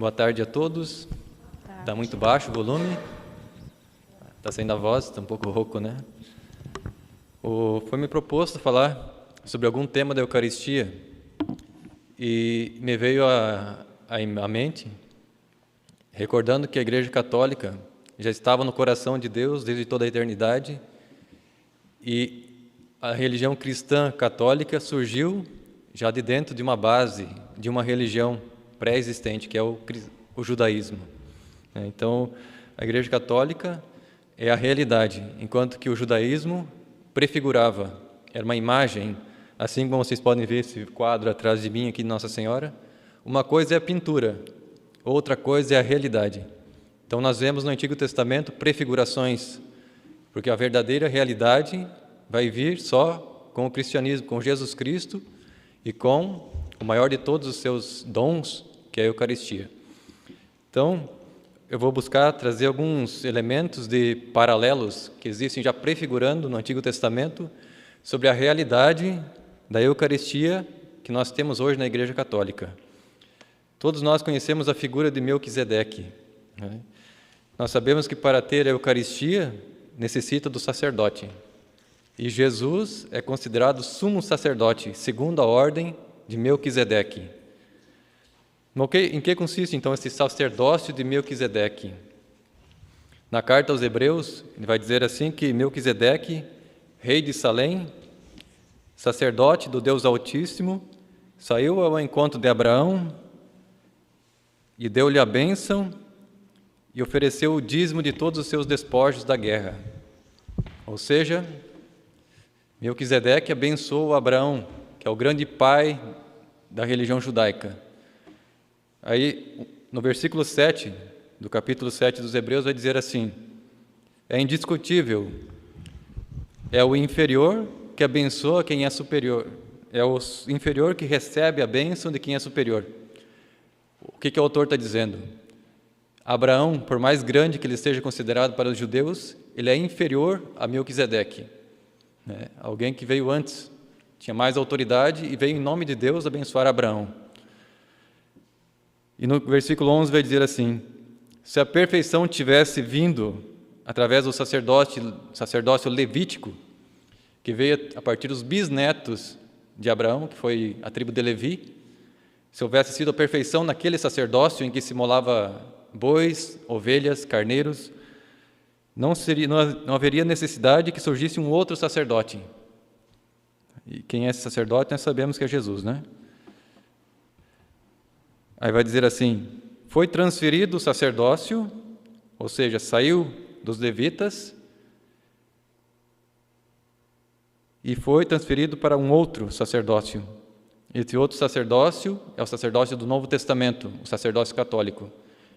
Boa tarde a todos. Está muito baixo o volume. Está saindo a voz, está um pouco rouco, né? Foi-me proposto falar sobre algum tema da Eucaristia e me veio à mente, recordando que a Igreja Católica já estava no coração de Deus desde toda a eternidade e a religião cristã católica surgiu já de dentro de uma base, de uma religião pré-existente, que é o judaísmo. Então, a Igreja Católica é a realidade, enquanto que o judaísmo prefigurava, era uma imagem, assim como vocês podem ver esse quadro atrás de mim aqui de Nossa Senhora. Uma coisa é a pintura, outra coisa é a realidade. Então, nós vemos no Antigo Testamento prefigurações, porque a verdadeira realidade vai vir só com o cristianismo, com Jesus Cristo e com o maior de todos os seus dons, que é a Eucaristia. Então, eu vou buscar trazer alguns elementos de paralelos que existem já prefigurando no Antigo Testamento sobre a realidade da Eucaristia que nós temos hoje na Igreja Católica. Todos nós conhecemos a figura de Melquisedeque, né? Nós sabemos que para ter a Eucaristia necessita do sacerdote. E Jesus é considerado sumo sacerdote, segundo a ordem de Melquisedeque. Em que consiste, então, esse sacerdócio de Melquisedeque? Na carta aos Hebreus, ele vai dizer assim que Melquisedeque, rei de Salém, sacerdote do Deus Altíssimo, saiu ao encontro de Abraão e deu-lhe a bênção e ofereceu o dízimo de todos os seus despojos da guerra. Ou seja, Melquisedeque abençoou Abraão, que é o grande pai da religião judaica. Aí, no versículo 7, do capítulo 7 dos Hebreus, vai dizer assim: é indiscutível, é o inferior que abençoa quem é superior, é o inferior que recebe a bênção de quem é superior. O que o autor está dizendo? Abraão, por mais grande que ele esteja considerado para os judeus, ele é inferior a Melquisedeque, né? Alguém que veio antes, tinha mais autoridade e veio em nome de Deus abençoar Abraão. E no versículo 11 vai dizer assim: se a perfeição tivesse vindo através do sacerdócio levítico, que veio a partir dos bisnetos de Abraão, que foi a tribo de Levi, se houvesse sido a perfeição naquele sacerdócio em que se imolava bois, ovelhas, carneiros, não haveria necessidade que surgisse um outro sacerdote. E quem é esse sacerdote? Nós sabemos que é Jesus, né? Aí vai dizer assim: foi transferido o sacerdócio, ou seja, saiu dos levitas e foi transferido para um outro sacerdócio. Esse outro sacerdócio é o sacerdócio do Novo Testamento, o sacerdócio católico.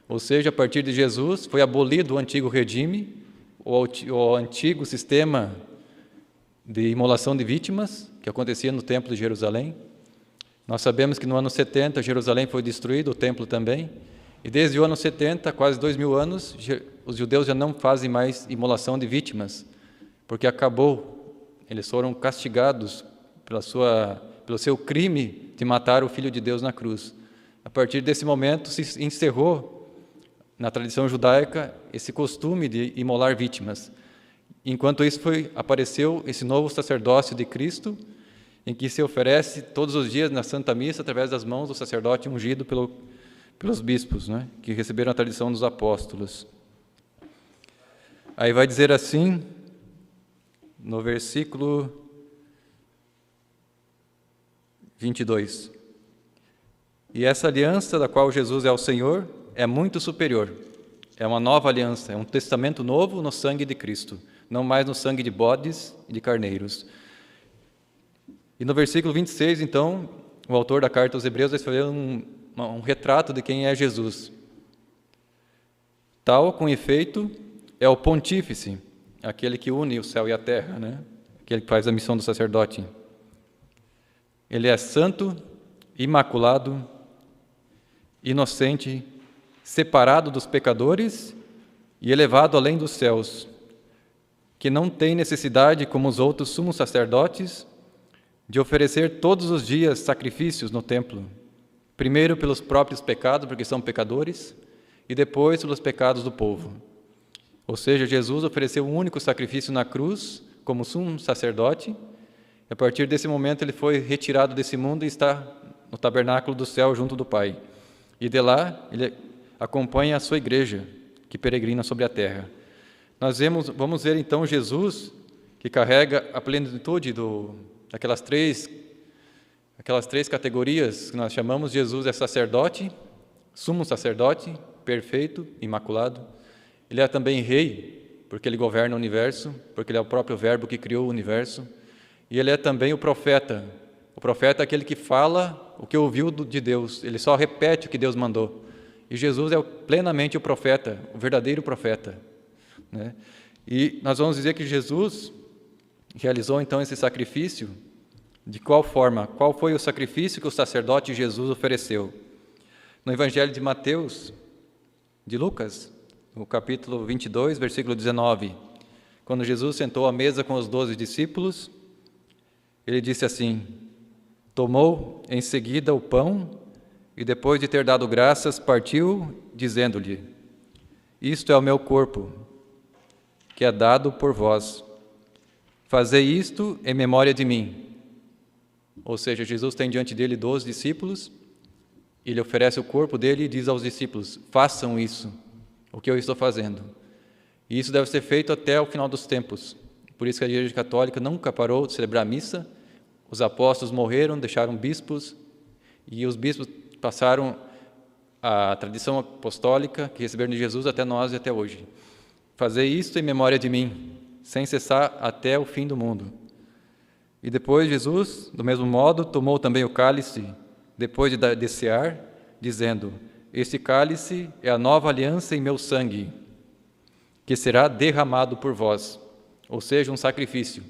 Ou seja, a partir de Jesus foi abolido o antigo regime, o antigo sistema de imolação de vítimas que acontecia no Templo de Jerusalém. Nós sabemos que no ano 70 Jerusalém foi destruído, o templo também, e desde o ano 70, quase 2000 anos, os judeus já não fazem mais imolação de vítimas, porque acabou, eles foram castigados pelo seu crime de matar o Filho de Deus na cruz. A partir desse momento se encerrou na tradição judaica esse costume de imolar vítimas. Enquanto isso apareceu esse novo sacerdócio de Cristo, em que se oferece todos os dias na Santa Missa através das mãos do sacerdote ungido pelos bispos, né, que receberam a tradição dos apóstolos. Aí vai dizer assim, no versículo 22: e essa aliança da qual Jesus é o Senhor é muito superior. É uma nova aliança, é um testamento novo no sangue de Cristo, não mais no sangue de bodes e de carneiros. E no versículo 26, então, o autor da carta aos Hebreus vai fazer um retrato de quem é Jesus. Tal, com efeito, é o pontífice, aquele que une o céu e a terra, né? Aquele que faz a missão do sacerdote. Ele é santo, imaculado, inocente, separado dos pecadores e elevado além dos céus, que não tem necessidade, como os outros sumos sacerdotes, de oferecer todos os dias sacrifícios no templo, Primeiro pelos próprios pecados, porque são pecadores, e depois pelos pecados do povo. Ou seja, Jesus ofereceu um único sacrifício na cruz, como sumo sacerdote, e a partir desse momento ele foi retirado desse mundo e está no tabernáculo do céu junto do Pai. E de lá ele acompanha a sua igreja, que peregrina sobre a terra. Vamos ver então Jesus, que carrega a plenitude daquelas três categorias que nós chamamos. Jesus é sacerdote, sumo sacerdote, perfeito, imaculado. Ele é também rei, porque ele governa o universo, porque ele é o próprio Verbo que criou o universo. E ele é também o profeta. O profeta é aquele que fala o que ouviu de Deus, ele só repete o que Deus mandou. E Jesus é plenamente o profeta, o verdadeiro profeta, né? E nós vamos dizer que Jesus realizou então esse sacrifício. De qual forma? Qual foi o sacrifício que o sacerdote Jesus ofereceu? No Evangelho de Lucas, no capítulo 22, versículo 19, quando Jesus sentou à mesa com os 12 discípulos, ele disse assim: tomou em seguida o pão e, depois de ter dado graças, partiu, dizendo-lhe: isto é o meu corpo, que é dado por vós. Fazei isto em memória de mim. Ou seja, Jesus tem diante dele 12 discípulos, ele oferece o corpo dele e diz aos discípulos: façam isso, o que eu estou fazendo. E isso deve ser feito até o final dos tempos. Por isso que a Igreja Católica nunca parou de celebrar a missa. Os apóstolos morreram, deixaram bispos, e os bispos passaram a tradição apostólica que receberam de Jesus até nós e até hoje. Fazei isto em memória de mim, sem cessar até o fim do mundo. E depois Jesus, do mesmo modo, tomou também o cálice, depois de cear, dizendo: este cálice é a nova aliança em meu sangue, que será derramado por vós. Ou seja, um sacrifício.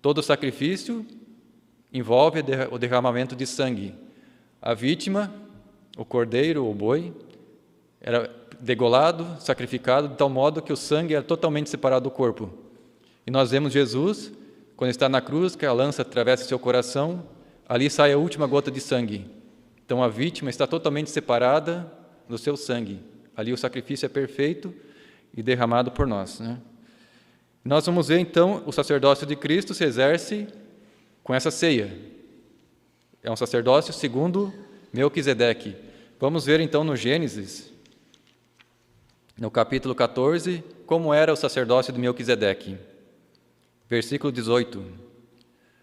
Todo sacrifício envolve o derramamento de sangue. A vítima, o cordeiro ou o boi, era degolado, sacrificado, de tal modo que o sangue era totalmente separado do corpo. E nós vemos Jesus, quando está na cruz, que a lança atravessa seu coração, ali sai a última gota de sangue. Então a vítima está totalmente separada do seu sangue. Ali o sacrifício é perfeito e derramado por nós, né? Nós vamos ver então o sacerdócio de Cristo se exerce com essa ceia. É um sacerdócio segundo Melquisedeque. Vamos ver então no Gênesis, no capítulo 14, como era o sacerdócio de Melquisedeque. Versículo 18.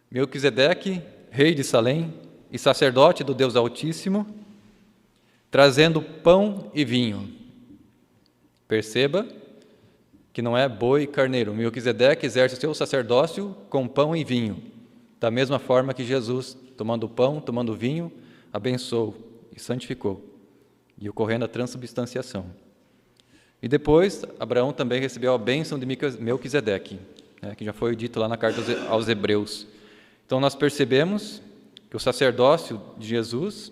Melquisedeque, rei de Salém e sacerdote do Deus Altíssimo, trazendo pão e vinho. Perceba que não é boi e carneiro. Melquisedeque exerce o seu sacerdócio com pão e vinho, da mesma forma que Jesus, tomando pão, tomando vinho, abençoou e santificou, e ocorrendo a transubstanciação. E depois, Abraão também recebeu a bênção de Melquisedeque, que já foi dito lá na carta aos Hebreus. Então nós percebemos que o sacerdócio de Jesus,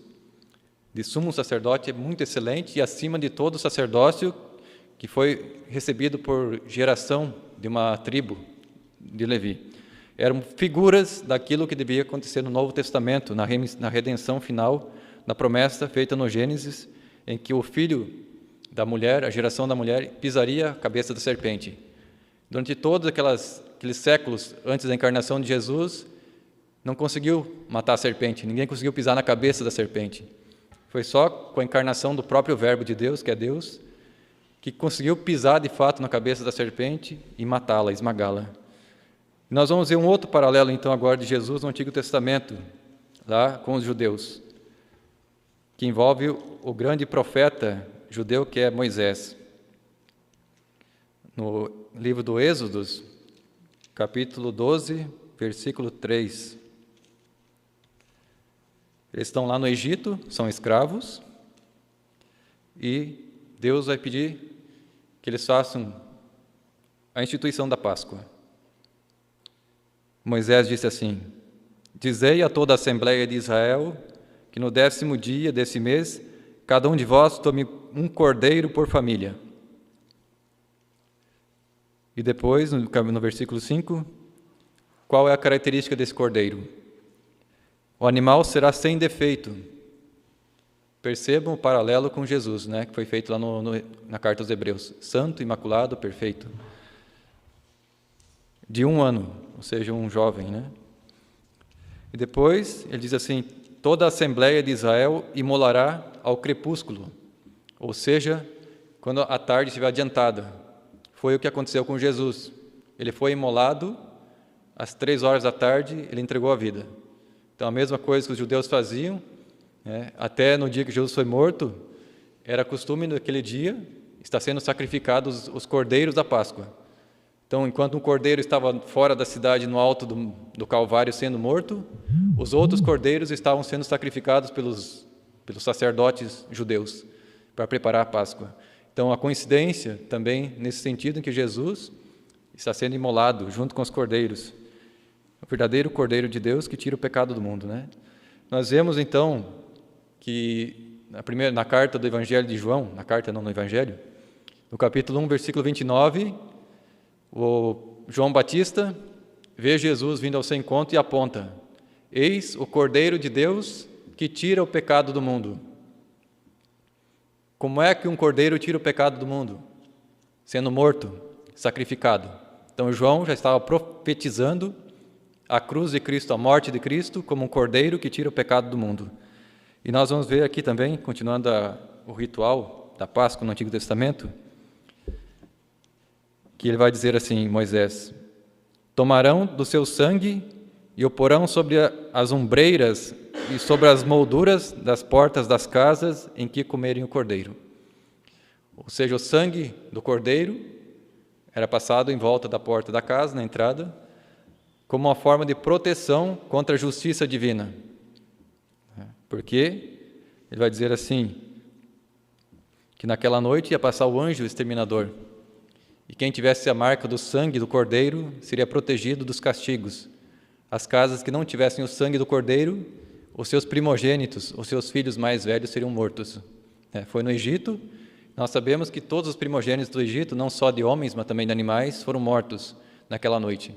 de sumo sacerdote, é muito excelente e acima de todo o sacerdócio que foi recebido por geração de uma tribo de Levi. Eram figuras daquilo que devia acontecer no Novo Testamento, na redenção final, na promessa feita no Gênesis, em que o filho da mulher, a geração da mulher, pisaria a cabeça da serpente. Durante todos aqueles séculos antes da encarnação de Jesus, não conseguiu matar a serpente, ninguém conseguiu pisar na cabeça da serpente. Foi só com a encarnação do próprio Verbo de Deus, que é Deus, que conseguiu pisar de fato na cabeça da serpente e matá-la, esmagá-la. Nós vamos ver um outro paralelo, então, agora de Jesus no Antigo Testamento, lá com os judeus, que envolve o grande profeta judeu que é Moisés. No livro do Êxodos, capítulo 12, versículo 3. Eles estão lá no Egito, são escravos, e Deus vai pedir que eles façam a instituição da Páscoa. Moisés disse assim: dizei a toda a Assembleia de Israel que no 10º dia desse mês, cada um de vós tome um cordeiro por família. E depois, no versículo 5, qual é a característica desse cordeiro? O animal será sem defeito. Percebam o paralelo com Jesus, né, que foi feito lá na carta aos Hebreus. Santo, imaculado, perfeito. De 1 ano, ou seja, um jovem, né? E depois ele diz assim: toda a Assembleia de Israel imolará ao crepúsculo, ou seja, quando a tarde estiver adiantada. Foi o que aconteceu com Jesus. Ele foi imolado, às 3 horas da tarde, ele entregou a vida. Então, a mesma coisa que os judeus faziam, né, até no dia que Jesus foi morto, era costume naquele dia estar sendo sacrificados os cordeiros da Páscoa. Então, enquanto um cordeiro estava fora da cidade, no alto do Calvário, sendo morto, os outros cordeiros estavam sendo sacrificados pelos sacerdotes judeus para preparar a Páscoa. Então, a coincidência também nesse sentido em que Jesus está sendo imolado junto com os cordeiros, o verdadeiro Cordeiro de Deus que tira o pecado do mundo, né? Nós vemos então que na carta do Evangelho de João, no Evangelho, no capítulo 1, versículo 29, o João Batista vê Jesus vindo ao seu encontro e aponta: eis o Cordeiro de Deus que tira o pecado do mundo. Como é que um cordeiro tira o pecado do mundo? Sendo morto, sacrificado. Então João já estava profetizando a cruz de Cristo, a morte de Cristo, como um cordeiro que tira o pecado do mundo. E nós vamos ver aqui também, continuando o ritual da Páscoa no Antigo Testamento, que ele vai dizer assim, Moisés: tomarão do seu sangue e o porão sobre as ombreiras e sobre as molduras das portas das casas em que comerem o cordeiro. Ou seja, o sangue do cordeiro era passado em volta da porta da casa, na entrada, como uma forma de proteção contra a justiça divina. Porque ele vai dizer assim, que naquela noite ia passar o anjo exterminador, e quem tivesse a marca do sangue do cordeiro seria protegido dos castigos. As casas que não tivessem o sangue do cordeiro, os seus primogênitos, os seus filhos mais velhos seriam mortos. Foi no Egito. Nós sabemos que todos os primogênitos do Egito, não só de homens, mas também de animais, foram mortos naquela noite.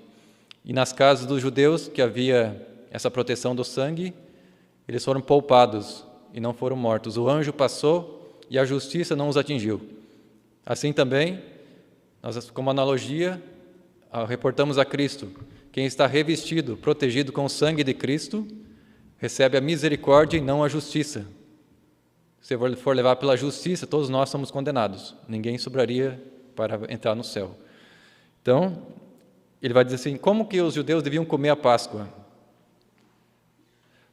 E nas casas dos judeus, que havia essa proteção do sangue, eles foram poupados e não foram mortos. O anjo passou e a justiça não os atingiu. Assim também, nós, como analogia, reportamos a Cristo. Quem está revestido, protegido com o sangue de Cristo, recebe a misericórdia e não a justiça. Se for levar pela justiça, todos nós somos condenados. Ninguém sobraria para entrar no céu. Então, ele vai dizer assim, como que os judeus deviam comer a Páscoa?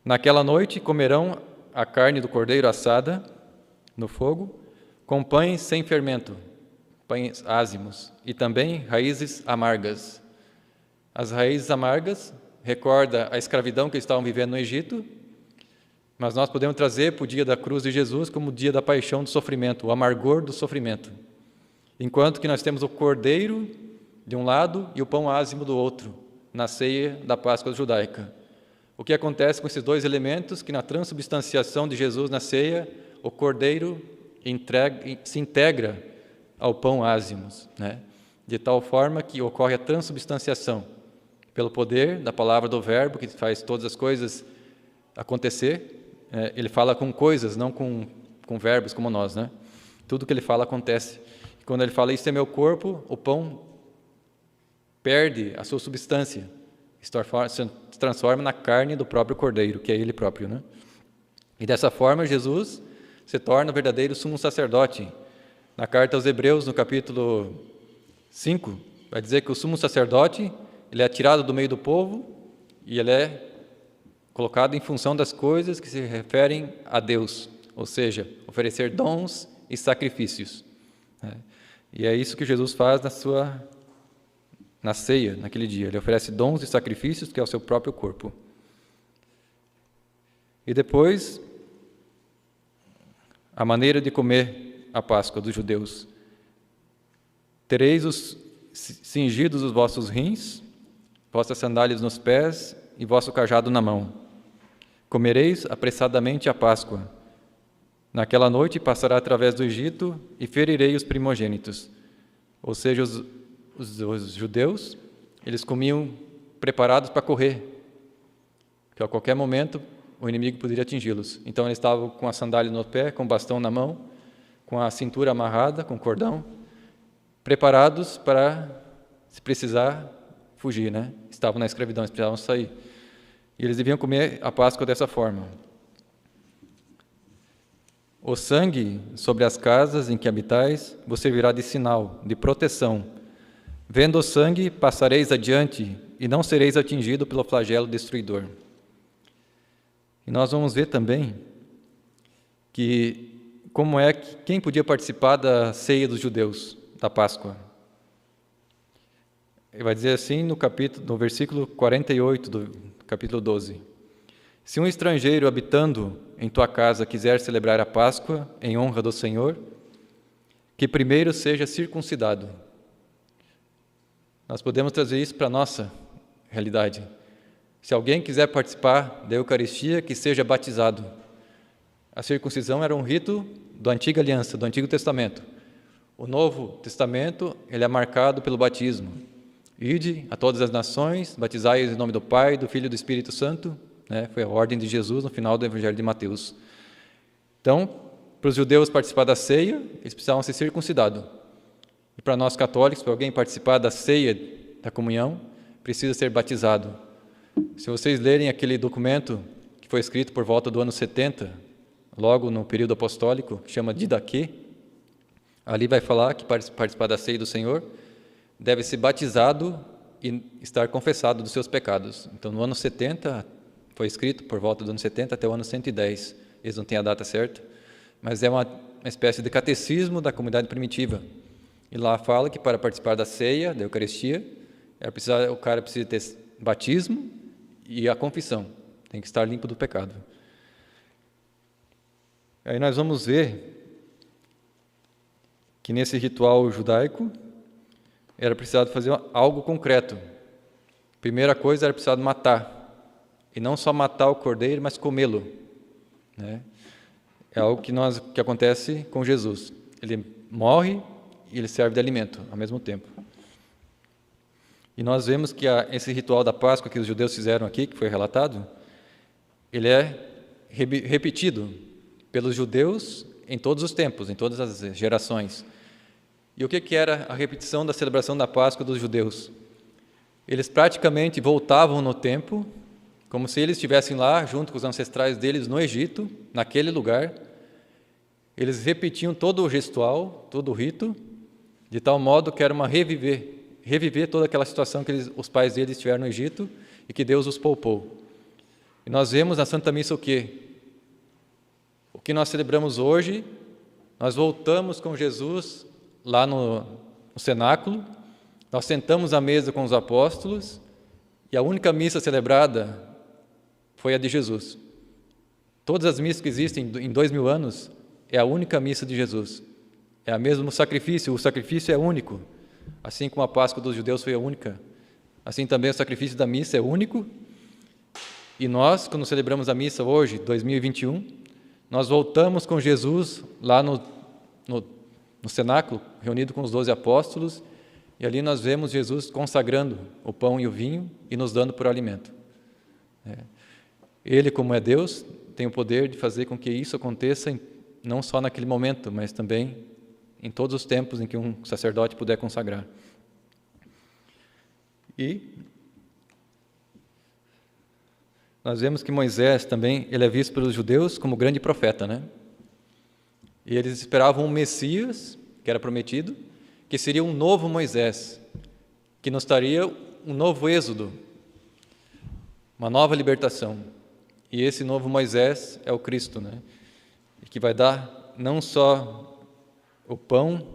Naquela noite comerão a carne do cordeiro assada no fogo, com pães sem fermento, pães ázimos, e também raízes amargas. As raízes amargas recorda a escravidão que eles estavam vivendo no Egito, mas nós podemos trazer para o dia da cruz de Jesus como o dia da paixão do sofrimento, o amargor do sofrimento. Enquanto que nós temos o cordeiro de um lado e o pão ázimo do outro, na ceia da Páscoa judaica. O que acontece com esses dois elementos? Que na transubstanciação de Jesus na ceia, o cordeiro se integra ao pão ázimos, né? De tal forma que ocorre a transubstanciação, pelo poder da palavra do Verbo, que faz todas as coisas acontecer. Ele fala com coisas, não com verbos como nós, né? Tudo que ele fala acontece. E quando ele fala, isso é meu corpo, o pão perde a sua substância, se transforma na carne do próprio cordeiro, que é ele próprio, né? E dessa forma, Jesus se torna o verdadeiro sumo sacerdote. Na carta aos Hebreus, no capítulo 5, vai dizer que o sumo sacerdote, ele é tirado do meio do povo e ele é colocado em função das coisas que se referem a Deus, ou seja, oferecer dons e sacrifícios. E é isso que Jesus faz na ceia, naquele dia. Ele oferece dons e sacrifícios, que é o seu próprio corpo. E depois, a maneira de comer a Páscoa dos judeus. Tereis cingidos os vossos rins, vossas sandálias nos pés e vosso cajado na mão. Comereis apressadamente a Páscoa. Naquela noite passará através do Egito e ferirei os primogênitos. Ou seja, os judeus, eles comiam preparados para correr. Que a qualquer momento o inimigo poderia atingi-los. Então eles estavam com a sandália no pé, com o bastão na mão, com a cintura amarrada, com o cordão, preparados para, se precisar, fugir, né? Estavam na escravidão, eles precisavam sair. E eles deviam comer a Páscoa dessa forma. O sangue sobre as casas em que habitais vos servirá de sinal, de proteção. Vendo o sangue, passareis adiante e não sereis atingido pelo flagelo destruidor. E nós vamos ver também que como é que quem podia participar da ceia dos judeus, da Páscoa. Ele vai dizer assim no versículo 48 do capítulo 12. Se um estrangeiro habitando em tua casa quiser celebrar a Páscoa em honra do Senhor, que primeiro seja circuncidado. Nós podemos trazer isso para a nossa realidade. Se alguém quiser participar da Eucaristia, que seja batizado. A circuncisão era um rito da Antiga Aliança, do Antigo Testamento. O Novo Testamento, ele é marcado pelo batismo. Ide a todas as nações, batizai-os em nome do Pai, do Filho e do Espírito Santo. Né? Foi a ordem de Jesus no final do Evangelho de Mateus. Então, para os judeus participar da ceia, eles precisavam ser circuncidados. E para nós católicos, para alguém participar da ceia, da comunhão, precisa ser batizado. Se vocês lerem aquele documento que foi escrito por volta do ano 70, logo no período apostólico, que chama Didaquê, ali vai falar que para participar da ceia do Senhor, deve ser batizado e estar confessado dos seus pecados. Então, no ano 70, foi escrito por volta do ano 70 até o ano 110. Eles não têm a data certa, mas é uma espécie de catecismo da comunidade primitiva. E lá fala que para participar da ceia, da Eucaristia, o cara precisa ter batismo e a confissão. Tem que estar limpo do pecado. Aí nós vamos ver que nesse ritual judaico era precisado fazer algo concreto. Primeira coisa era precisado matar. E não só matar o cordeiro, mas comê-lo. Né? É algo que acontece com Jesus. Ele morre e ele serve de alimento ao mesmo tempo. E nós vemos que esse ritual da Páscoa que os judeus fizeram aqui, que foi relatado, ele é repetido pelos judeus em todos os tempos, em todas as gerações. E o que era a repetição da celebração da Páscoa dos judeus? Eles praticamente voltavam no tempo, como se eles estivessem lá, junto com os ancestrais deles no Egito, naquele lugar. Eles repetiam todo o gestual, todo o rito, de tal modo que era uma reviver toda aquela situação que os pais deles tiveram no Egito e que Deus os poupou. E nós vemos na Santa Missa o quê? O que nós celebramos hoje, nós voltamos com Jesus lá no cenáculo, nós sentamos à mesa com os apóstolos e a única missa celebrada foi a de Jesus. Todas as missas que existem em 2000 anos é a única missa de Jesus. É o mesmo sacrifício, o sacrifício é único. Assim como a Páscoa dos judeus foi a única, assim também o sacrifício da missa é único. E nós, quando celebramos a missa hoje, 2021, nós voltamos com Jesus lá no cenáculo, reunido com os 12 apóstolos, e ali nós vemos Jesus consagrando o pão e o vinho e nos dando por alimento. Ele, como é Deus, tem o poder de fazer com que isso aconteça não só naquele momento, mas também em todos os tempos em que um sacerdote puder consagrar. E nós vemos que Moisés também, ele é visto pelos judeus como grande profeta, né? E eles esperavam um Messias, que era prometido, que seria um novo Moisés, que nos daria um novo êxodo, uma nova libertação. E esse novo Moisés é o Cristo, né? E que vai dar não só o pão,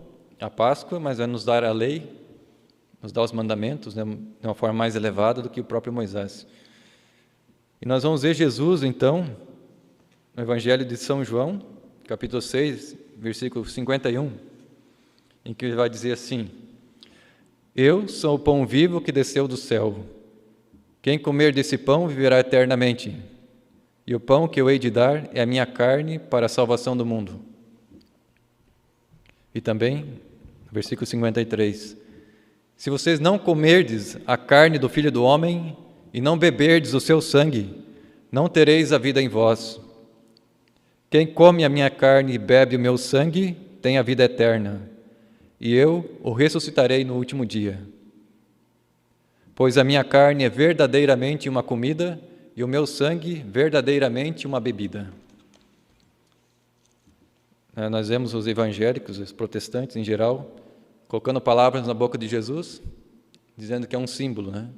a Páscoa, mas vai nos dar a lei, nos dar os mandamentos, né, de uma forma mais elevada do que o próprio Moisés. E nós vamos ver Jesus, então, no Evangelho de São João, capítulo 6, versículo 51, em que ele vai dizer assim: Eu sou o pão vivo que desceu do céu. Quem comer desse pão viverá eternamente. E o pão que eu hei de dar é a minha carne para a salvação do mundo. E também, versículo 53, se vocês não comerdes a carne do Filho do Homem e não beberdes o seu sangue, não tereis a vida em vós. Quem come a minha carne e bebe o meu sangue tem a vida eterna, e eu o ressuscitarei no último dia. Pois a minha carne é verdadeiramente uma comida, e o meu sangue verdadeiramente uma bebida. Nós vemos os evangélicos, os protestantes em geral, colocando palavras na boca de Jesus, dizendo que é um símbolo, né?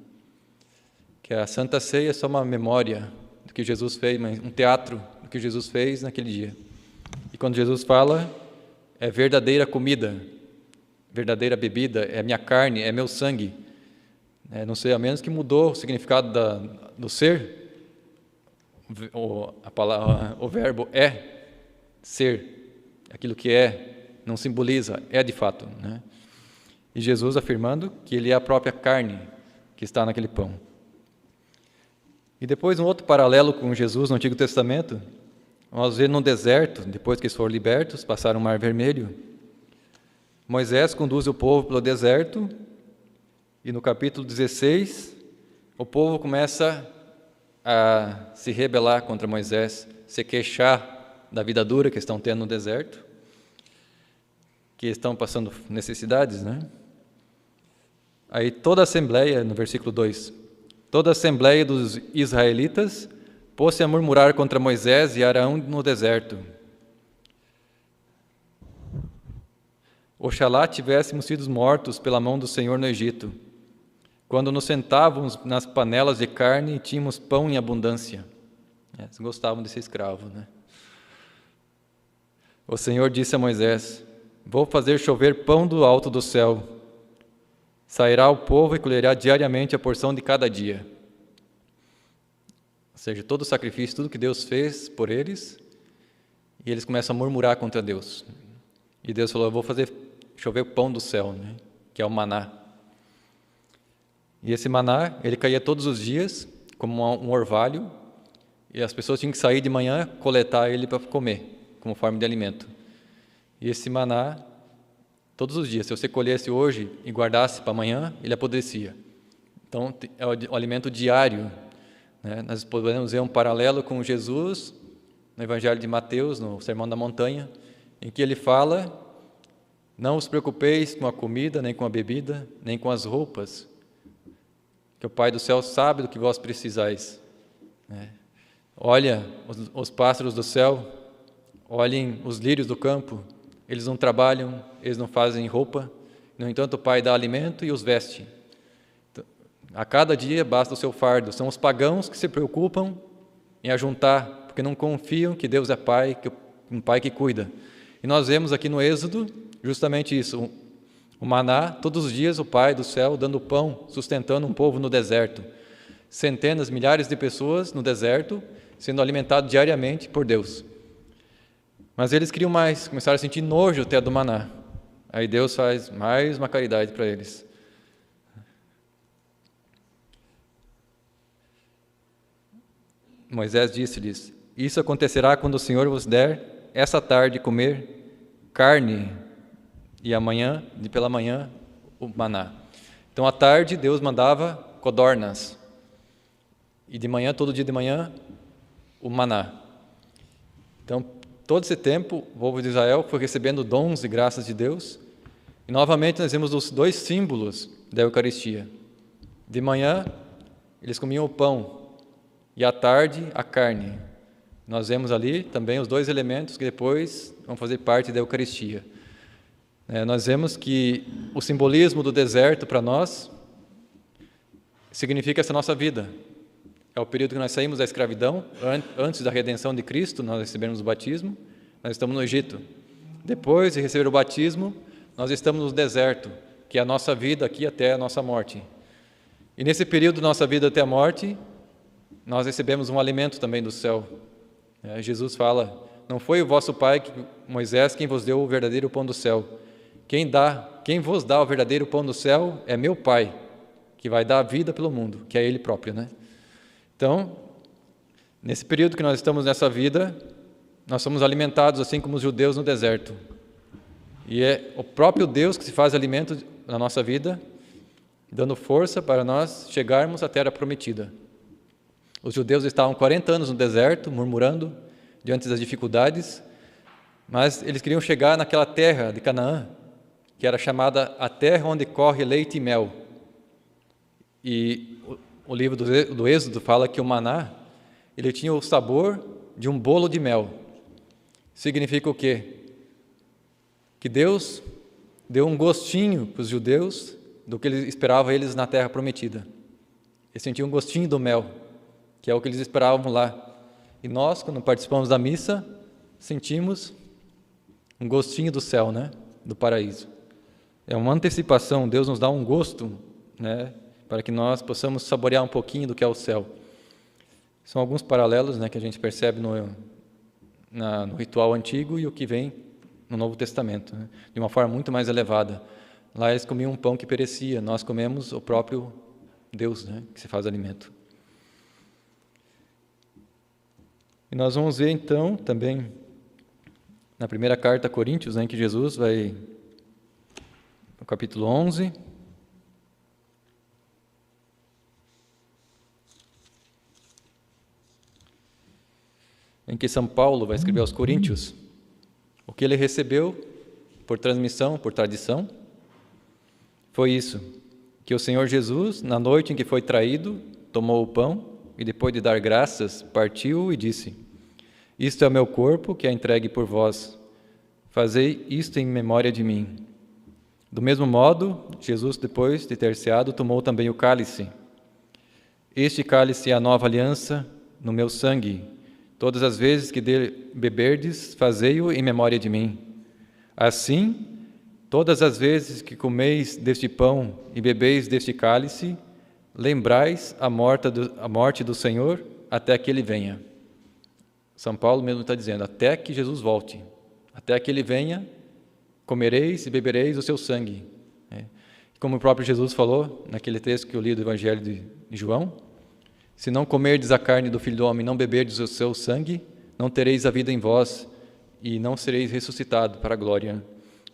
Que a Santa Ceia é só uma memória do que Jesus fez, um teatro do que Jesus fez naquele dia. E quando Jesus fala, é verdadeira comida, verdadeira bebida, é minha carne, é meu sangue. Não sei, a menos que mudou o significado do ser, o verbo é ser, aquilo que é, não simboliza, é de fato, né? E Jesus afirmando que ele é a própria carne que está naquele pão. E depois um outro paralelo com Jesus no Antigo Testamento, nós vemos no deserto, depois que eles foram libertos, passaram o Mar Vermelho, Moisés conduz o povo pelo deserto, e no capítulo 16, o povo começa a se rebelar contra Moisés, se queixar da vida dura que estão tendo no deserto, que estão passando necessidades, né? Aí toda a assembleia, no versículo 2, toda a assembleia dos israelitas pôs-se a murmurar contra Moisés e Arão no deserto. Oxalá tivéssemos sido mortos pela mão do Senhor no Egito, quando nos sentávamos nas panelas de carne e tínhamos pão em abundância. Eles gostavam de ser escravos, né? O Senhor disse a Moisés: vou fazer chover pão do alto do céu. Sairá o povo e colherá diariamente a porção de cada dia. Ou seja, todo o sacrifício, tudo que Deus fez por eles, e eles começam a murmurar contra Deus. E Deus falou: eu vou fazer chover pão do céu, né? Que é o maná. E esse maná, ele caía todos os dias, como um orvalho, e as pessoas tinham que sair de manhã, coletar ele para comer, como forma de alimento. E esse maná, todos os dias, se você colhesse hoje e guardasse para amanhã, ele apodrecia. Então, é o alimento diário, né? Nós podemos ver um paralelo com Jesus, no Evangelho de Mateus, no Sermão da Montanha, em que ele fala: não os preocupeis com a comida, nem com a bebida, nem com as roupas, que o Pai do céu sabe do que vós precisais. Olha os pássaros do céu, olhem os lírios do campo, eles não trabalham, eles não fazem roupa, no entanto o Pai dá alimento e os veste. A cada dia basta o seu fardo. São os pagãos que se preocupam em ajuntar, porque não confiam que Deus é Pai, que um Pai que cuida. E nós vemos aqui no Êxodo justamente isso, o maná, todos os dias o Pai do céu dando pão, sustentando um povo no deserto. Centenas, milhares de pessoas no deserto, sendo alimentados diariamente por Deus. Mas eles queriam mais, começaram a sentir nojo até do maná. Aí Deus faz mais uma caridade para eles. Moisés disse-lhes: isso acontecerá quando o Senhor vos der essa tarde comer carne, e amanhã, pela manhã, o maná. Então, à tarde, Deus mandava codornas. E de manhã, todo dia de manhã, o maná. Então, todo esse tempo, o povo de Israel foi recebendo dons e graças de Deus. E, novamente, nós vemos os dois símbolos da Eucaristia. De manhã, eles comiam o pão. E, à tarde, a carne. Nós vemos ali também os dois elementos que depois vão fazer parte da Eucaristia. Nós vemos que o simbolismo do deserto para nós significa essa nossa vida. É o período que nós saímos da escravidão, antes da redenção de Cristo, nós recebemos o batismo, nós estamos no Egito. Depois de receber o batismo, nós estamos no deserto, que é a nossa vida aqui até a nossa morte. E nesse período da nossa vida até a morte, nós recebemos um alimento também do céu. Jesus fala: não foi o vosso pai, Moisés, quem vos deu o verdadeiro pão do céu. Quem vos dá o verdadeiro pão do céu é meu Pai, que vai dar a vida pelo mundo, que é Ele próprio, né? Então, nesse período que nós estamos nessa vida, nós somos alimentados assim como os judeus no deserto. E é o próprio Deus que se faz alimento na nossa vida, dando força para nós chegarmos à terra prometida. Os judeus estavam 40 anos no deserto, murmurando diante das dificuldades, mas eles queriam chegar naquela terra de Canaã, que era chamada a terra onde corre leite e mel. E o livro do Êxodo fala que o maná, ele tinha o sabor de um bolo de mel. Significa o quê? Que Deus deu um gostinho para os judeus do que ele esperava eles na terra prometida. Eles sentiam um gostinho do mel, que é o que eles esperavam lá. E nós, quando participamos da missa, sentimos um gostinho do céu, né? Do paraíso. É uma antecipação, Deus nos dá um gosto, né? Para que nós possamos saborear um pouquinho do que é o céu. São alguns paralelos, né, que a gente percebe no ritual antigo e o que vem no Novo Testamento, né? De uma forma muito mais elevada. Lá eles comiam um pão que perecia, nós comemos o próprio Deus, né, que se faz alimento. E nós vamos ver então também na primeira carta a Coríntios, né, que Jesus vai, no capítulo 11, em que São Paulo vai escrever aos Coríntios o que ele recebeu por transmissão, por tradição, foi isso, que o Senhor Jesus, na noite em que foi traído, tomou o pão e, depois de dar graças, partiu e disse: Isto é o meu corpo, que é entregue por vós. Fazei isto em memória de mim. Do mesmo modo, Jesus, depois de ter ceado, tomou também o cálice. Este cálice é a nova aliança no meu sangue. Todas as vezes que dele beberdes, fazei-o em memória de mim. Assim, todas as vezes que comeis deste pão e bebeis deste cálice, lembrais a morte do Senhor até que Ele venha. São Paulo mesmo está dizendo, até que Jesus volte, até que Ele venha, comereis e bebereis o seu sangue. Como o próprio Jesus falou, naquele texto que eu li do Evangelho de João, se não comerdes a carne do Filho do Homem, não beberdes o seu sangue, não tereis a vida em vós e não sereis ressuscitados para a glória.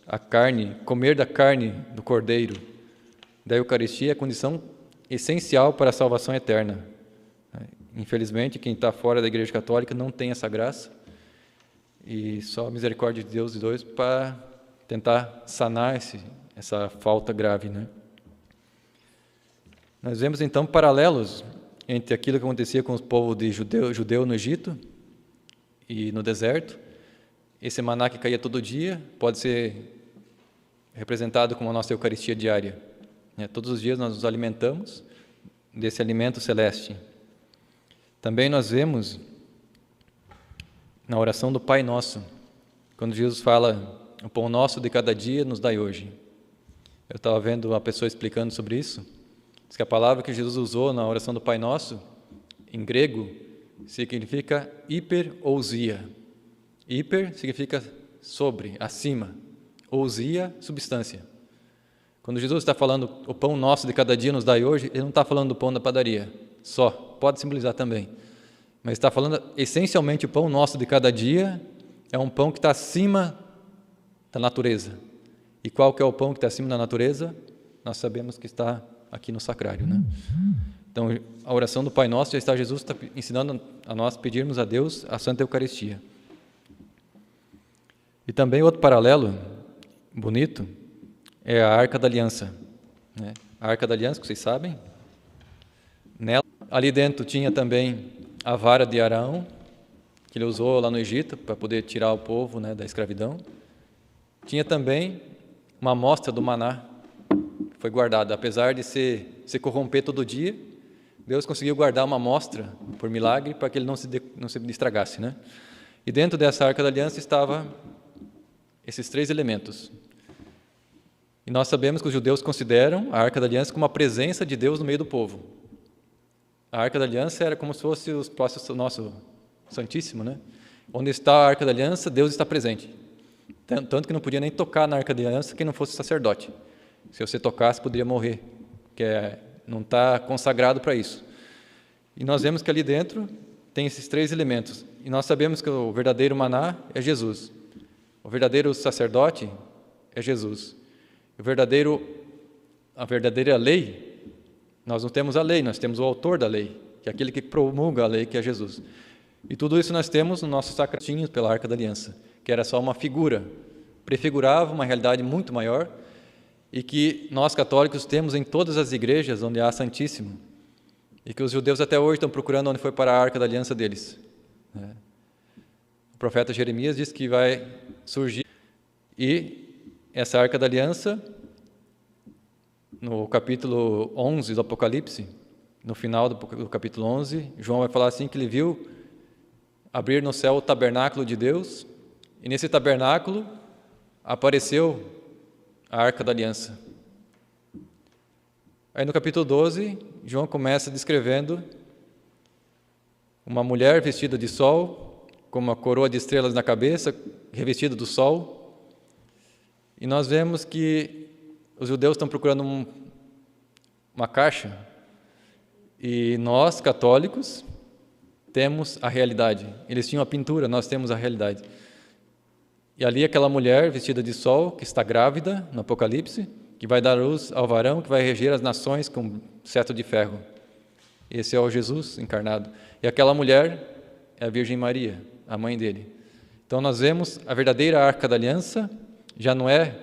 A carne, comer da carne do Cordeiro da Eucaristia é a condição essencial para a salvação eterna. Infelizmente, quem está fora da Igreja Católica não tem essa graça e só a misericórdia de Deus e dois para tentar sanar essa falta grave, né? Nós vemos então paralelos entre aquilo que acontecia com o povo judeu no Egito e no deserto. Esse maná que caía todo dia pode ser representado como a nossa Eucaristia diária. Todos os dias nós nos alimentamos desse alimento celeste. Também nós vemos na oração do Pai Nosso, quando Jesus fala, o pão nosso de cada dia nos dai hoje. Eu estava vendo uma pessoa explicando sobre isso. Diz que a palavra que Jesus usou na oração do Pai Nosso, em grego, significa hiperousia. Hiper significa sobre, acima. Ousia, substância. Quando Jesus está falando o pão nosso de cada dia nos dai hoje, ele não está falando do pão da padaria, só, pode simbolizar também. Mas está falando essencialmente o pão nosso de cada dia é um pão que está acima da natureza. E qual que é o pão que está acima da natureza? Nós sabemos que está aqui no sacrário, né? Então, a oração do Pai Nosso já está Jesus está ensinando a nós pedirmos a Deus a Santa Eucaristia. E também outro paralelo bonito é a Arca da Aliança, né? A Arca da Aliança, que vocês sabem, nela, ali dentro tinha também a vara de Arão, que ele usou lá no Egito para poder tirar o povo, né, da escravidão. Tinha também uma amostra do maná, que foi guardada, apesar de se corromper todo dia, Deus conseguiu guardar uma amostra por milagre para que ele não se estragasse, né? E dentro dessa Arca da Aliança estava esses 3 elementos. E nós sabemos que os judeus consideram a Arca da Aliança como a presença de Deus no meio do povo. A Arca da Aliança era como se fosse os próximos nosso Santíssimo, né? Onde está a Arca da Aliança, Deus está presente. Tanto que não podia nem tocar na Arca da Aliança quem não fosse sacerdote. Se você tocasse, poderia morrer, porque não está consagrado para isso. E nós vemos que ali dentro tem esses 3 elementos. E nós sabemos que o verdadeiro maná é Jesus. O verdadeiro sacerdote é Jesus. A verdadeira lei, nós não temos a lei, nós temos o autor da lei, que é aquele que promulga a lei, que é Jesus. E tudo isso nós temos no nosso sacratinho pela Arca da Aliança, que era só uma figura, prefigurava uma realidade muito maior e que nós católicos temos em todas as igrejas onde há Santíssimo, e que os judeus até hoje estão procurando onde foi para a Arca da Aliança deles. O profeta Jeremias diz que vai surgir, e essa Arca da Aliança, no capítulo 11 do Apocalipse, no final do capítulo 11, João vai falar assim, que ele viu abrir no céu o tabernáculo de Deus, e nesse tabernáculo apareceu a Arca da Aliança. Aí no capítulo 12, João começa descrevendo uma mulher vestida de sol, com uma coroa de estrelas na cabeça, revestida do sol, e nós vemos que os judeus estão procurando uma caixa, e nós, católicos, temos a realidade. Eles tinham a pintura, nós temos a realidade. E ali aquela mulher vestida de sol, que está grávida, no Apocalipse, que vai dar luz ao varão, que vai reger as nações com cetro de ferro. Esse é o Jesus encarnado. E aquela mulher é a Virgem Maria, a mãe dele. Então nós vemos a verdadeira Arca da Aliança, já não é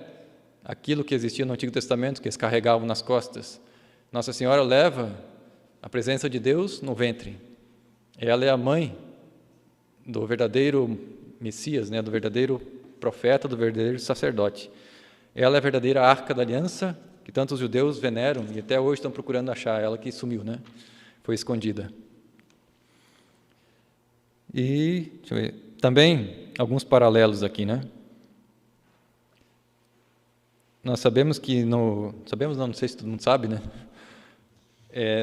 aquilo que existia no Antigo Testamento, que eles carregavam nas costas. Nossa Senhora leva a presença de Deus no ventre. Ela é a mãe do verdadeiro Messias, do verdadeiro profeta, do verdadeiro sacerdote. Ela é a verdadeira Arca da Aliança, que tantos judeus veneram e até hoje estão procurando achar. Ela que sumiu, foi escondida. E deixa eu ver, também alguns paralelos aqui, Nós sabemos que não sei se todo mundo sabe,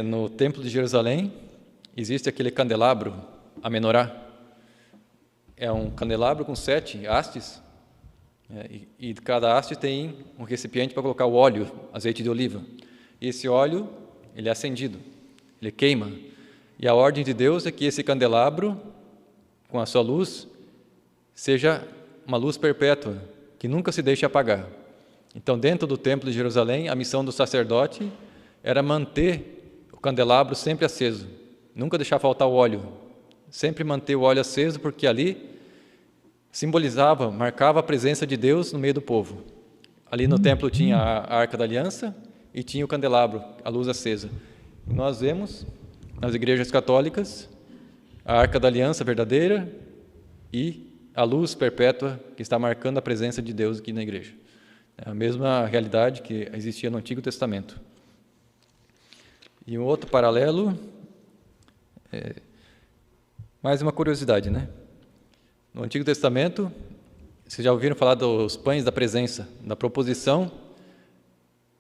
no Templo de Jerusalém existe aquele candelabro, a menorá. É um candelabro com 7 hastes, e cada haste tem um recipiente para colocar o óleo, azeite de oliva. E esse óleo, ele é acendido, ele queima. E a ordem de Deus é que esse candelabro, com a sua luz, seja uma luz perpétua, que nunca se deixe apagar. Então, dentro do Templo de Jerusalém, a missão do sacerdote era manter o candelabro sempre aceso, nunca deixar faltar o óleo, sempre manter o óleo aceso, porque ali simbolizava, marcava a presença de Deus no meio do povo. Ali no templo tinha a Arca da Aliança e tinha o candelabro, a luz acesa. E nós vemos nas igrejas católicas a Arca da Aliança verdadeira e a luz perpétua que está marcando a presença de Deus aqui na igreja. É a mesma realidade que existia no Antigo Testamento. E um outro paralelo, mais uma curiosidade, No Antigo Testamento, vocês já ouviram falar dos pães da presença, da proposição,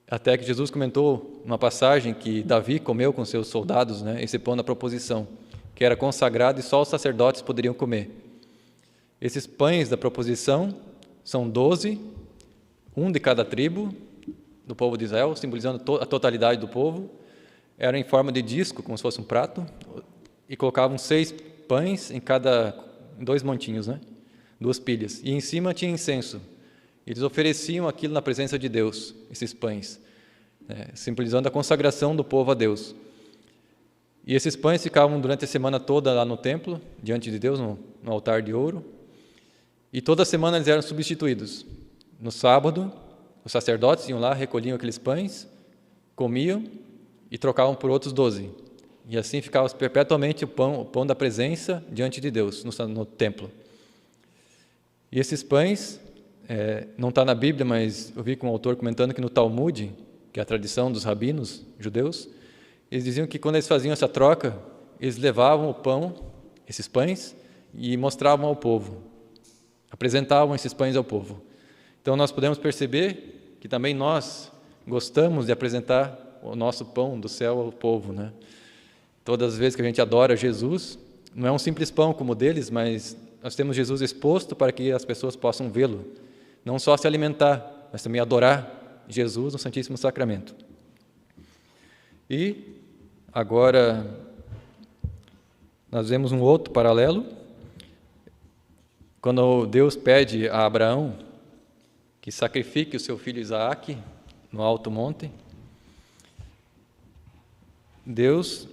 até que Jesus comentou numa passagem que Davi comeu com seus soldados, esse pão da proposição, que era consagrado e só os sacerdotes poderiam comer. Esses pães da proposição são 12, um de cada tribo do povo de Israel, simbolizando a totalidade do povo. Era em forma de disco, como se fosse um prato, e colocavam 6 pães em 2 montinhos, 2 pilhas. E em cima tinha incenso. Eles ofereciam aquilo na presença de Deus, esses pães, simbolizando a consagração do povo a Deus. E esses pães ficavam durante a semana toda lá no templo, diante de Deus, no altar de ouro. E toda semana eles eram substituídos. No sábado, os sacerdotes iam lá, recolhiam aqueles pães, comiam e trocavam por outros 12. E assim ficava perpetuamente o pão da presença diante de Deus no templo. E esses pães, não está na Bíblia, mas eu vi com um autor comentando que no Talmud, que é a tradição dos rabinos judeus, eles diziam que quando eles faziam essa troca, eles levavam o pão, esses pães, e mostravam ao povo, apresentavam esses pães ao povo. Então nós podemos perceber que também nós gostamos de apresentar o nosso pão do céu ao povo, Todas as vezes que a gente adora Jesus, não é um simples pão como o deles, mas nós temos Jesus exposto para que as pessoas possam vê-lo, não só se alimentar, mas também adorar Jesus no Santíssimo Sacramento. E agora nós vemos um outro paralelo, quando Deus pede a Abraão que sacrifique o seu filho Isaque no alto monte. Deus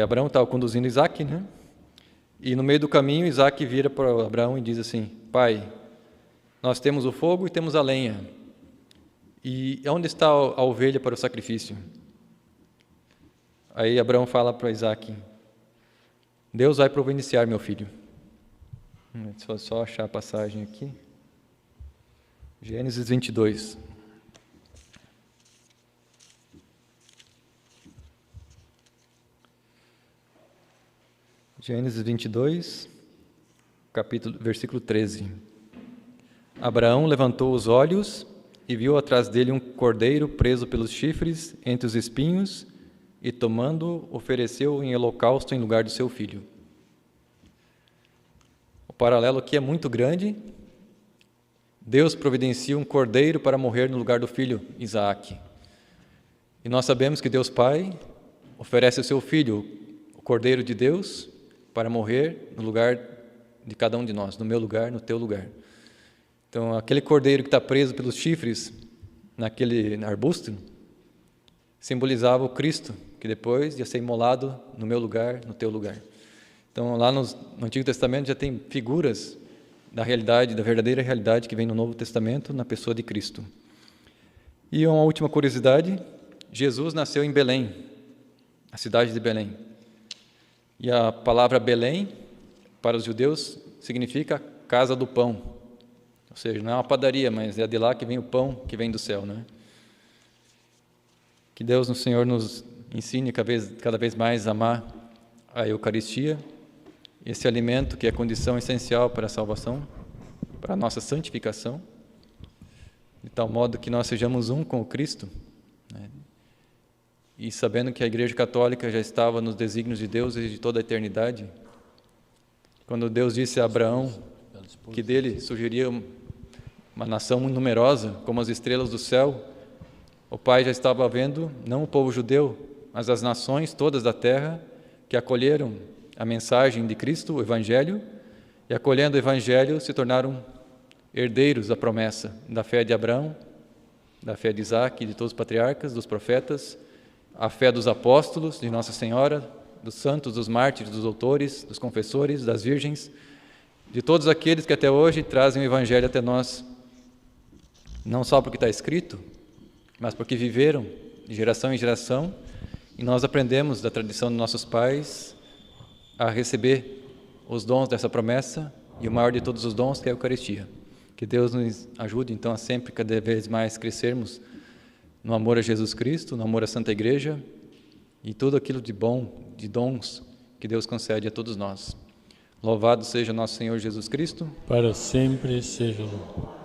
Abraão estava conduzindo Isaac, né? E no meio do caminho, Isaac vira para Abraão e diz assim: Pai, nós temos o fogo e temos a lenha. E onde está a ovelha para o sacrifício? Aí Abraão fala para Isaac: Deus vai providenciar, meu filho. Deixa eu só achar a passagem aqui. Gênesis 22. Gênesis 22, versículo 13. Abraão levantou os olhos e viu atrás dele um cordeiro preso pelos chifres entre os espinhos, e tomando, ofereceu em holocausto em lugar do seu filho. O paralelo aqui é muito grande. Deus providencia um cordeiro para morrer no lugar do filho Isaac. E nós sabemos que Deus Pai oferece o seu filho, o cordeiro de Deus, para morrer no lugar de cada um de nós, no meu lugar, no teu lugar. Então, aquele cordeiro que está preso pelos chifres naquele arbusto simbolizava o Cristo, que depois ia ser imolado no meu lugar, no teu lugar. Então, lá no Antigo Testamento já tem figuras da realidade, da verdadeira realidade que vem no Novo Testamento, na pessoa de Cristo. E uma última curiosidade: Jesus nasceu em Belém, a cidade de Belém. E a palavra Belém, para os judeus, significa casa do pão. Ou seja, não é uma padaria, mas é de lá que vem o pão que vem do céu, né? Que Deus, no Senhor, nos ensine cada vez mais a amar a Eucaristia, esse alimento que é condição essencial para a salvação, para a nossa santificação, de tal modo que nós sejamos um com o Cristo, né? E sabendo que a Igreja Católica já estava nos desígnios de Deus desde toda a eternidade, quando Deus disse a Abraão que dele surgiria uma nação muito numerosa, como as estrelas do céu, o Pai já estava vendo, não o povo judeu, mas as nações todas da terra que acolheram a mensagem de Cristo, o Evangelho, e acolhendo o Evangelho se tornaram herdeiros da promessa da fé de Abraão, da fé de Isaac, de todos os patriarcas, dos profetas, a fé dos apóstolos, de Nossa Senhora, dos santos, dos mártires, dos doutores, dos confessores, das virgens, de todos aqueles que até hoje trazem o Evangelho até nós, não só porque está escrito, mas porque viveram de geração em geração, e nós aprendemos da tradição dos nossos pais a receber os dons dessa promessa, e o maior de todos os dons, que é a Eucaristia. Que Deus nos ajude, então, a sempre, cada vez mais, crescermos no amor a Jesus Cristo, no amor à Santa Igreja, e tudo aquilo de bom, de dons que Deus concede a todos nós. Louvado seja nosso Senhor Jesus Cristo. Para sempre seja louvado.